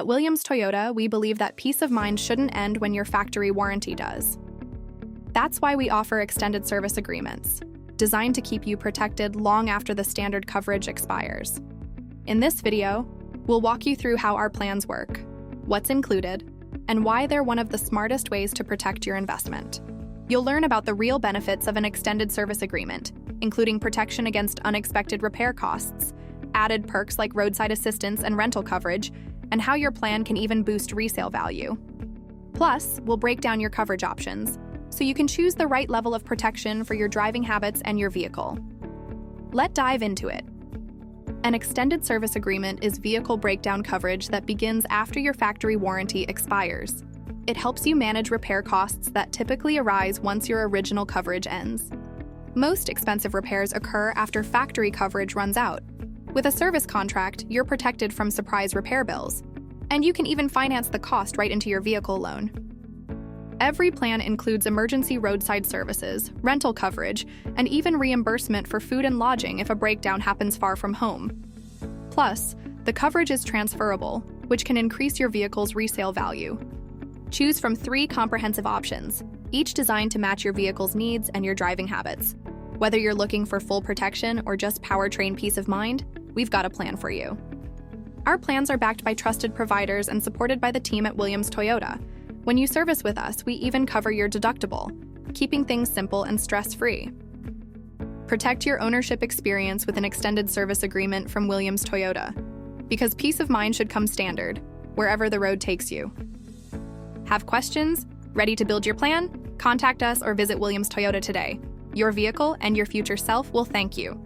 At Williams Toyota, we believe that peace of mind shouldn't end when your factory warranty does. That's why we offer extended service agreements, designed to keep you protected long after the standard coverage expires. In this video, we'll walk you through how our plans work, what's included, and why they're one of the smartest ways to protect your investment. You'll learn about the real benefits of an extended service agreement, including protection against unexpected repair costs, added perks like roadside assistance and rental coverage, and how your plan can even boost resale value. Plus, we'll break down your coverage options, so you can choose the right level of protection for your driving habits and your vehicle. Let's dive into it. An extended service agreement is vehicle breakdown coverage that begins after your factory warranty expires. It helps you manage repair costs that typically arise once your original coverage ends. Most expensive repairs occur after factory coverage runs out. With a service contract, you're protected from surprise repair bills, and you can even finance the cost right into your vehicle loan. Every plan includes emergency roadside services, rental coverage, and even reimbursement for food and lodging if a breakdown happens far from home. Plus, the coverage is transferable, which can increase your vehicle's resale value. Choose from 3 comprehensive options, each designed to match your vehicle's needs and your driving habits. Whether you're looking for full protection or just powertrain peace of mind, we've got a plan for you. Our plans are backed by trusted providers and supported by the team at Williams Toyota. When you service with us, we even cover your deductible, keeping things simple and stress-free. Protect your ownership experience with an extended service agreement from Williams Toyota, because peace of mind should come standard, wherever the road takes you. Have questions? Ready to build your plan? Contact us or visit Williams Toyota today. Your vehicle and your future self will thank you.